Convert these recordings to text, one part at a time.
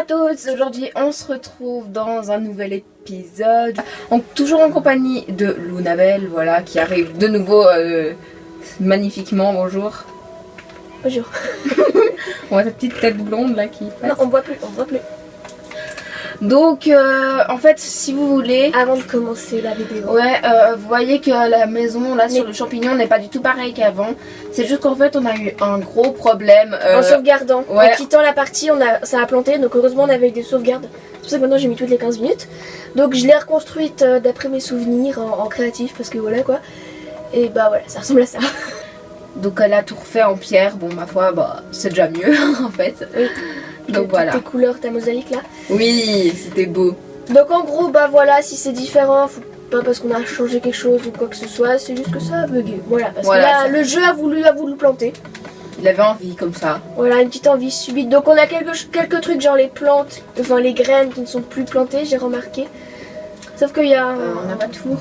à tous, aujourd'hui on se retrouve dans un nouvel épisode, toujours en compagnie de Lunabelle, voilà, qui arrive de nouveau magnifiquement, bonjour. Bonjour. On voit ta petite tête blonde là qui passe. Non, on voit plus. Donc en fait si vous voulez, avant de commencer la vidéo, ouais, vous voyez que la maison là sur le champignon n'est pas du tout pareil qu'avant. C'est juste qu'en fait on a eu un gros problème en sauvegardant, ouais. En quittant la partie ça a planté, donc heureusement on avait eu des sauvegardes. C'est pour ça que maintenant j'ai mis toutes les 15 minutes. Donc je l'ai reconstruite d'après mes souvenirs en créatif, parce que voilà quoi. Et bah voilà, ça ressemble à ça. Donc elle a tout refait en pierre, bon ma foi bah c'est déjà mieux en fait. Oui. Donc voilà. Tes couleurs, ta mosaïque là. Oui, c'était beau. Donc en gros bah voilà, si c'est différent, faut pas parce qu'on a changé quelque chose ou quoi que ce soit, c'est juste que ça a bugué. Voilà, parce que là le jeu a voulu planter. Il avait envie comme ça. Voilà, une petite envie subite. Donc on a quelques trucs genre les plantes, enfin les graines qui ne sont plus plantées, j'ai remarqué. Sauf qu'il y a... on n'a pas de four.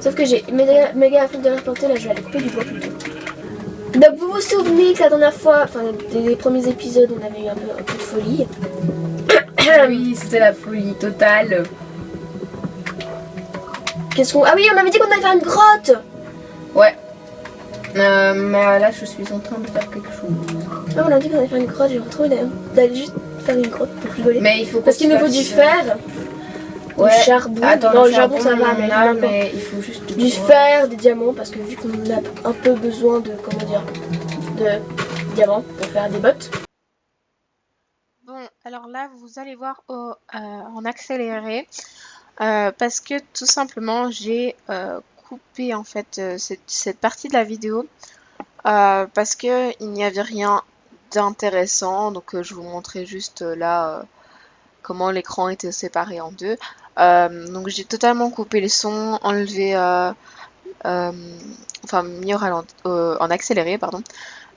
Sauf que j'ai méga la flemme de les replanter, là je vais aller couper du bois plutôt. Donc vous vous souvenez que la dernière fois, enfin des premiers épisodes, on avait eu un peu de folie. Oui, c'était la folie totale. Qu'est-ce qu'on... Ah oui, on avait dit qu'on allait faire une grotte. Ouais. Mais là je suis en train de faire quelque chose. Ah, on a dit qu'on allait faire une grotte, j'ai retrouvé d'aller juste faire une grotte pour rigoler. Mais il faut parce qu'il nous faut du fer, ouais. du charbon. Attends, non, le charbon ça va, mais il faut juste du fer, des diamants, parce que vu qu'on a un peu besoin de, comment dire, de diamants pour faire des bottes. Bon, alors là, vous allez voir en accéléré, parce que tout simplement, j'ai coupé en fait cette partie de la vidéo, parce que il n'y avait rien d'intéressant. Donc je vous montrais juste là comment l'écran était séparé en deux. Donc j'ai totalement coupé les sons, enlevé, enfin mis en accéléré, pardon.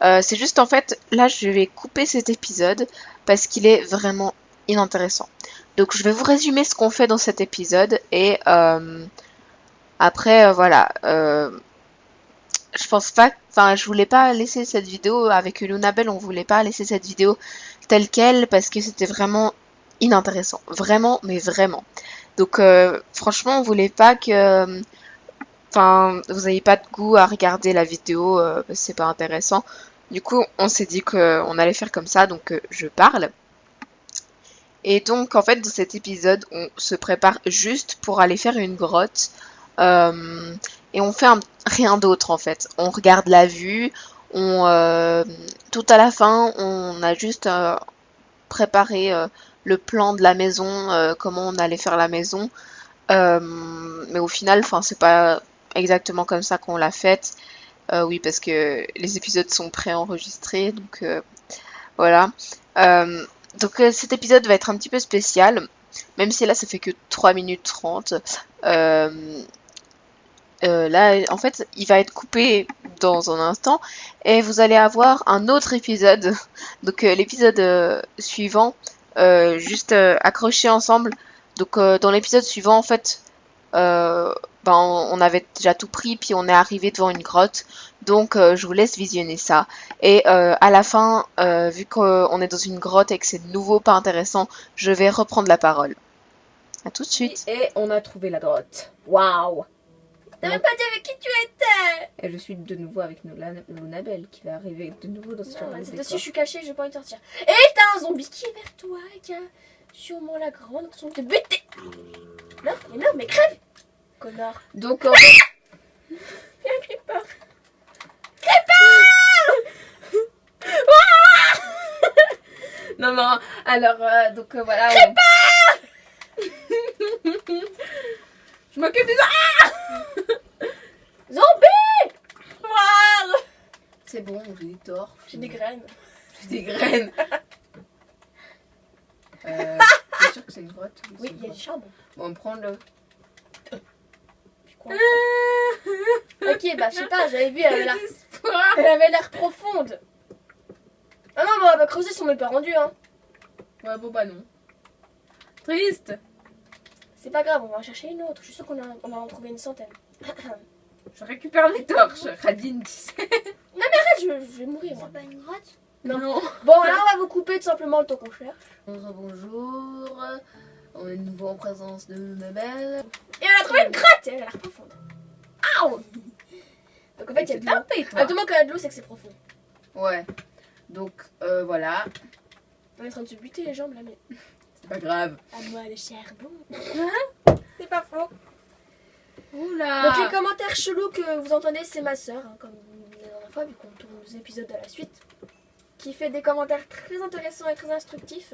C'est juste en fait, là je vais couper cet épisode parce qu'il est vraiment inintéressant. Donc je vais vous résumer ce qu'on fait dans cet épisode et après voilà. Je pense pas, enfin je voulais pas laisser cette vidéo avec Lunabelle, on voulait pas laisser cette vidéo telle quelle parce que c'était vraiment inintéressant. Vraiment, mais vraiment. Donc franchement on voulait pas que... Enfin, vous n'avez pas de goût à regarder la vidéo, c'est pas intéressant. Du coup, on s'est dit qu'on allait faire comme ça, donc je parle. Et donc, en fait, dans cet épisode, on se prépare juste pour aller faire une grotte. Et on fait rien d'autre, en fait. On regarde la vue. Tout à la fin, on a juste préparé le plan de la maison, comment on allait faire la maison. Mais au final, enfin, c'est pas exactement comme ça qu'on l'a faite. Oui, parce que les épisodes sont préenregistrés, donc voilà. Donc cet épisode va être un petit peu spécial, même si là ça fait que 3 minutes 30. Là, en fait, il va être coupé dans un instant et vous allez avoir un autre épisode. Donc l'épisode suivant, juste accrochés ensemble. Donc dans l'épisode suivant, en fait, on avait déjà tout pris, puis on est arrivé devant une grotte. Donc je vous laisse visionner ça. Et à la fin, vu qu'on est dans une grotte et que c'est de nouveau pas intéressant, je vais reprendre la parole. A tout de suite. Et on a trouvé la grotte. Waouh! T'as même pas dit avec qui tu étais. Et je suis de nouveau avec Lunabelle qui va arriver de nouveau dans ce genre de C'est décor. aussi, je suis cachée, je vais pas y sortir. Et t'as un zombie qui est vers toi et qui a sûrement la grande façon de te buter. Non, mais crève, connard. Donc Viens, Creeper. non, alors donc voilà. Je m'occupe des Zombie. C'est bon, j'ai des torches. J'ai des graines. J'ai des graines. T'es sûr que c'est une grotte? Oui, il y a du charbon. Bon, prends-le. Ok, bah je sais pas, j'avais vu, elle avait l'air profonde. Ah non, mais on va creuser si on n'est pas rendu, hein. Ouais, bon bah non. Triste. C'est pas grave, on va en chercher une autre. Je suis sûre qu'on va en trouver une centaine. Je récupère mes torches. Radine, tu sais. Non mais arrête, je vais mourir moi. C'est pas une grotte? Non. Bon, là, on va vous couper tout simplement le temps qu'on cherche. Bonjour. On est de nouveau en présence de Mabel. Et on a trouvé une grotte. Elle a l'air profonde. Aouh. Donc en fait, il y a de l'eau. tapé, toi. Actuellement, quand il y a de l'eau, c'est que c'est profond. Ouais. Donc, voilà. On est en train de se buter les jambes là, mais. C'est pas grave. À moi le charbon. C'est pas faux. Oula. Donc les commentaires chelous que vous entendez, c'est ma soeur, hein, comme la dernière fois, vu qu'on tourne nos épisodes à la suite, qui fait des commentaires très intéressants et très instructifs.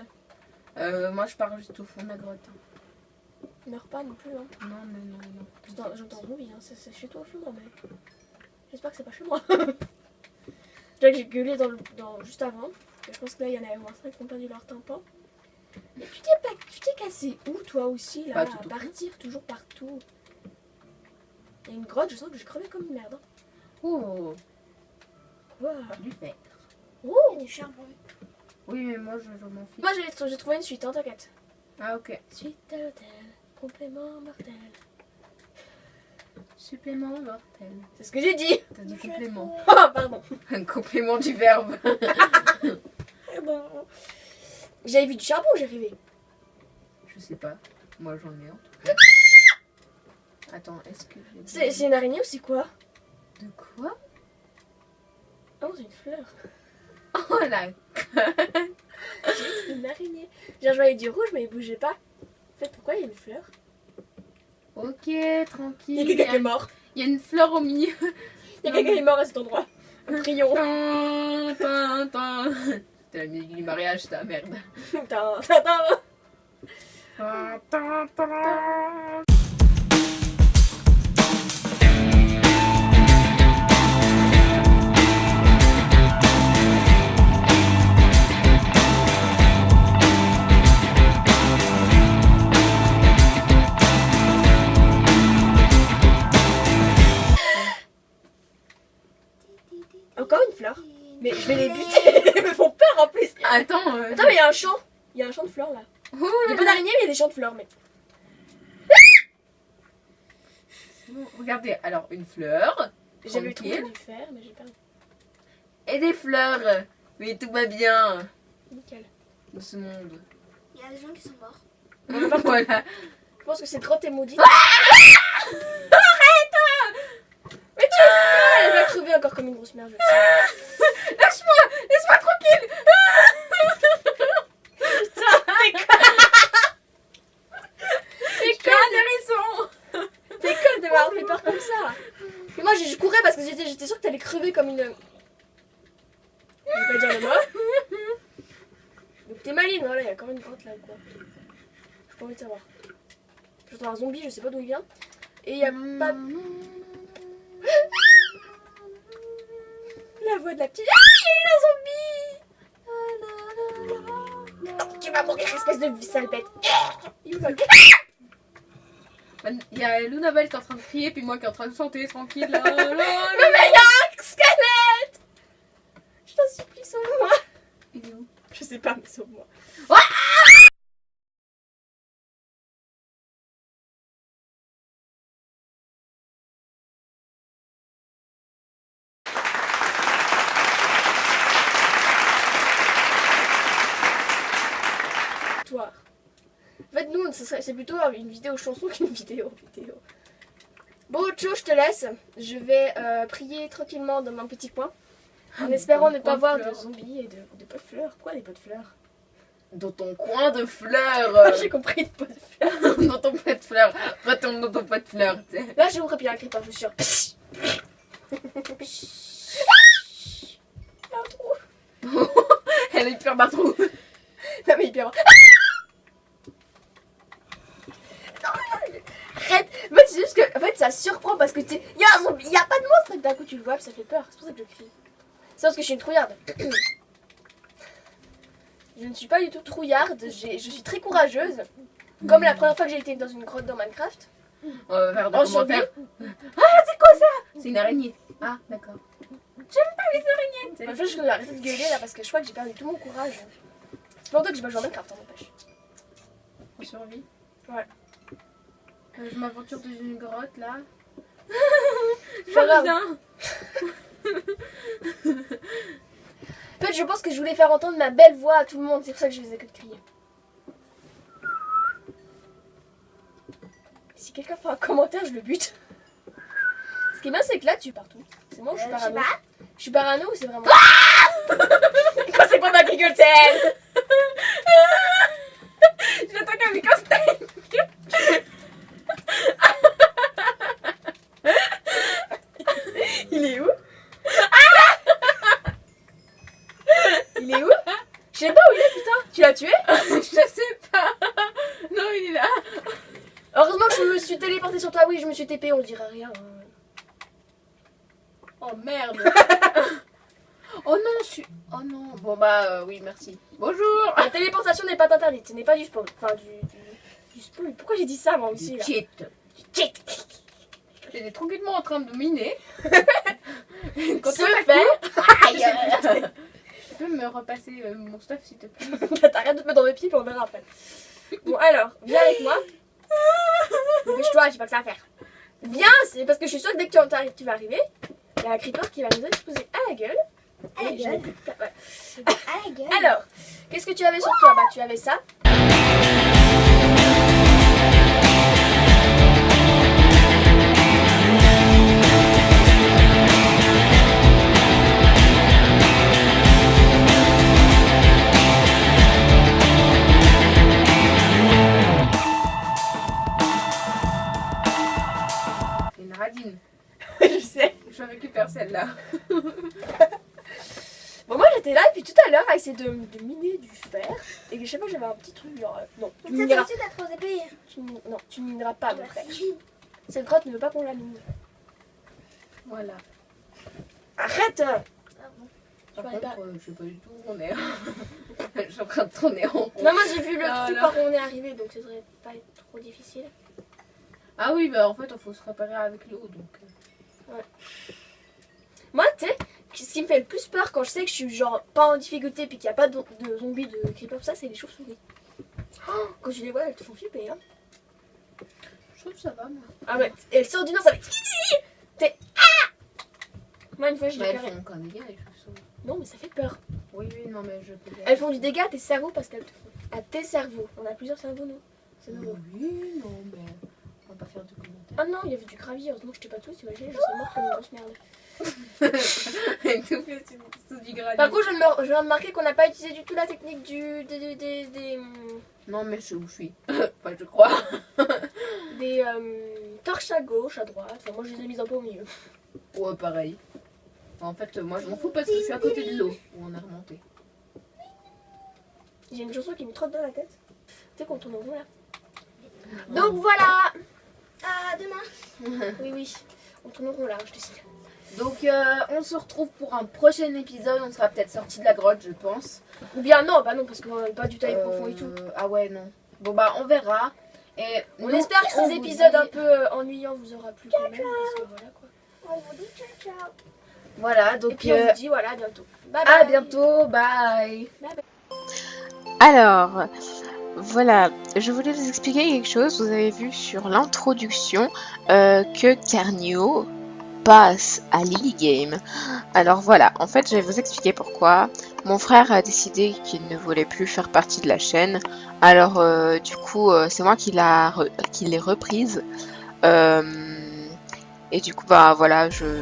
Moi, je pars juste au fond de la grotte. Meurs pas non plus, hein. Non. J'entends oui, hein. C'est chez toi ou chez moi, mais j'espère que c'est pas chez moi. Déjà que j'ai gueulé juste avant. Je pense que là, il y en a au moins 5 qui ont perdu leur tympan. Mais tu t'es cassé où, toi aussi, là, Pas à tout au partir toujours partout. Il y a une grotte, je sens que j'ai crevé comme une merde. Hein. Oh, Wow. du fer. Oh, Du charbon. Oui, mais moi, je m'en fiche. moi, j'ai trouvé une suite, hein, t'inquiète. Ah, ok. Suite à l'hôtel, complément mortel. Supplément mortel. C'est ce que j'ai dit. T'as dit complément. Oh, pardon. Un complément du verbe. Pardon. J'avais vu du charbon, j'ai rêvé. Je sais pas. Moi, j'en ai en tout cas. Attends, est-ce que j'ai... C'est une araignée ou c'est quoi? De quoi? Oh, c'est une fleur. Oh là. C'est une araignée. Genre, je voyais du rouge, mais il bougeait pas. En fait, pourquoi il y a une fleur? Ok, Il y a tranquille. quelqu'un qui est mort. Il y a une fleur au milieu. Il y a quelqu'un qui est mort à cet endroit. Prions. C'était la musique du mariage, ta merde. Tin, tin, tin. Encore une fleur. Mais je vais les buter. Ils me font peur en plus. Attends. Attends, mais il y a un champ. Il y a un champ de fleurs là. Oh Il n'y a pas d'araignée, mais il y a des champs de fleurs. Mais... Regardez, alors une fleur. J'avais Tranquille. trouvé du fer, mais j'ai perdu. Et des fleurs. Mais tout va bien Nickel. dans ce monde. Il y a des gens qui sont morts. Voilà. Je pense que cette grotte est maudite. Arrête. Mais tu es folle. Elle va crever encore comme une grosse merde. Lâche-moi. Laisse-moi tranquille. T'es conne de m'avoir fait peur comme ça. Mais moi je courais parce que j'étais sûre que t'allais crever comme une... Je vais pas dire le mot. Donc t'es maligne, voilà, il y a encore une grotte là ou quoi. J'ai pas envie de savoir. J'entends un zombie, je sais pas d'où il vient. Et il y a pas... La voix de la petite... Ah, il y a eu un zombie. Tu vas mourir, espèce de sale bête. Il va... Il y a Lunabelle qui est en train de crier, puis moi qui est en train de chanter tranquille. Là, là, là. Mais il y a un squelette. Je t'en supplie, sauve-moi. Il est où? Je sais pas, mais sauve-moi. Toi. En fait, nous, c'est plutôt une vidéo chanson qu'une vidéo. Bon, Cho, je te laisse. Je vais prier tranquillement dans mon petit coin. En espérant ne pas voir de zombies et de pots de fleurs. Quoi, les pots de fleurs? Dans ton coin de fleurs. J'ai compris, de pots de fleurs. Dans ton pot de fleurs. Retourne dans ton pot de fleurs. Tu sais. Là, j'ai compris, il y a un creeper, je suis sûre. Il y a un trou. Elle est pure d'un trou. Non, mais hyper. Arrête! En fait, c'est juste que en fait, ça surprend parce que tu sais, il y a un zombie, il y a pas de monstre et d'un coup tu le vois et ça fait peur. C'est pour ça que je crie. C'est parce que je suis une trouillarde. Je ne suis pas du tout trouillarde, je suis très courageuse. Comme la première fois que j'ai été dans une grotte dans Minecraft. On va faire des En survie. commentaires. Ah, c'est quoi ça? C'est une araignée. Ah, d'accord. J'aime pas les araignées. tu sais. En fait, je vais arrêter de gueuler là parce que je crois que j'ai perdu tout mon courage. C'est pour ça que j'ai pas joué à Minecraft, en n'empêche. En survie. Ouais. Je m'aventure dans une grotte là. Pas grave. Bien. Peu fait, je pense que je voulais faire entendre ma belle voix à tout le monde. C'est pour ça que je faisais que de crier. Si quelqu'un fait un commentaire, je le bute. Ce qui est bien, c'est que là, tu es partout. C'est moi ou je suis parano? Je suis parano ou c'est vraiment... Quand c'est pas ma gueule, c'est elle. J'attends qu'un micro Il est où? Il est où? Je sais pas où il est, putain. Tu l'as tué? Je sais pas. Non, il est là. Heureusement que je me suis téléporté sur toi. Oui, je me suis TP, on dirait rien. Oh merde. Oh non, je suis... Oh non. Bon bah oui, merci. Bonjour. La téléportation n'est pas interdite, ce n'est pas du spawn. Enfin, du spawn. Pourquoi j'ai dit ça, moi aussi, là? Cheat. Cheat. J'étais tranquillement en train de miner. Quand Se on fait. Aïe. Tu peux me repasser mon stuff s'il te plaît? T'arrêtes de te mettre dans mes pieds, puis on verra après. Bon, alors, viens avec moi. Dépêche-toi, j'ai pas que ça à faire. Viens, c'est parce que je suis sûre que dès que tu vas arriver, il y a un creeper qui va nous exploser à la gueule. À la Et gueule. ouais. À la gueule. Alors, qu'est-ce que tu avais sur toi? Bah, tu avais ça. Une radine. Je sais. Je récupère celle-là. Bon, moi j'étais là depuis tout à l'heure à essayer de miner du fer. Et chaque fois j'avais un petit truc genre. Non, tu Donc ça mineras. t'as reçu, t'as trop épais. Non, tu mineras pas mon frère. Cette grotte ne veut pas qu'on la mine. Voilà. Arrête! Ah bon. Par Je sais contre, je sais pas du tout où on est. Je suis en train de tourner en rond. Non, moi j'ai vu le Ah, truc là. par où on est arrivé, donc ça devrait pas être trop difficile. Ah oui, bah en fait, il faut se réparer avec l'eau, donc... Moi, tu sais, ce qui me fait le plus peur quand je sais que je suis genre pas en difficulté puis qu'il n'y a pas de zombies, de creepers, ça, c'est les chauves-souris. Oh, quand tu les vois, elles te font flipper, hein. Je trouve que ça va, moi. Ah ouais, et elles sortent du nord, ça fait. T'es. Ah! Moi, une fois, je Bah, l'ai elles carré. font aucun dégât, les chauves-souris. Non, mais ça fait peur. Oui, oui, non, mais je peux... Elles font du dégât à tes cerveaux parce qu'elles te font. À tes cerveaux. On a plusieurs cerveaux, nous. C'est nouveau. Oui, non, mais on va pas faire de commentaires. Ah non, il y avait du gravier, heureusement que je t'ai pas tous, imagine, je serais morte comme une grosse merde. Tout fait sous du gravier. Par contre, je viens de remarquer qu'on n'a pas utilisé du tout la technique Non, mais je sais où je suis. Enfin, je crois. des torches à gauche, à droite. Enfin, moi, je les ai mises un peu au milieu. Ouais, pareil. En fait, moi, je m'en fous parce que je suis à côté de l'eau où on est remonté. J'ai une chanson qui me trotte dans la tête. Tu sais qu'on tourne en rond là. Donc voilà. À demain. Oui, oui. On tourne en rond là, je te signe. Donc, on se retrouve pour un prochain épisode. On sera peut-être sorti de la grotte, je pense. Ou bien non, bah non, parce qu'on n'a pas du taille profond et tout. Ah ouais, non. Bon, bah, on verra. Et On nous, espère que on ces vous épisodes dit- un peu ennuyants vous aura plu quand même. Parce que voilà quoi. On vous dit ciao ciao. Voilà, Et donc puis on vous dit voilà, à bientôt. Bye à bye. bientôt. Bye. Alors, voilà, je voulais vous expliquer quelque chose. Vous avez vu sur l'introduction que Carnio passe à Lily Game. Alors voilà, en fait, je vais vous expliquer pourquoi. Mon frère a décidé qu'il ne voulait plus faire partie de la chaîne. Alors, du coup, c'est moi qui l'ai reprise. Et du coup, bah voilà, je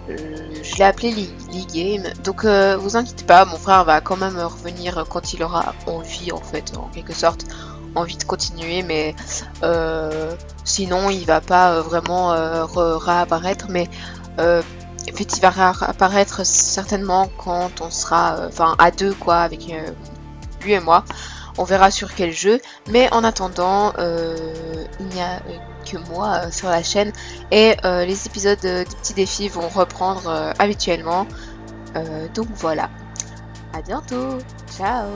l'ai appelé Lily Game. Donc, vous inquiétez pas, mon frère va quand même revenir quand il aura envie, en fait, en quelque sorte, envie de continuer. Mais sinon, il va pas vraiment réapparaître. Mais en fait, il va réapparaître certainement quand on sera, enfin, à deux, quoi, avec lui et moi. On verra sur quel jeu. Mais en attendant, il n'y a que moi sur la chaîne. Et les épisodes des petits défis vont reprendre habituellement. Donc voilà. À bientôt. Ciao.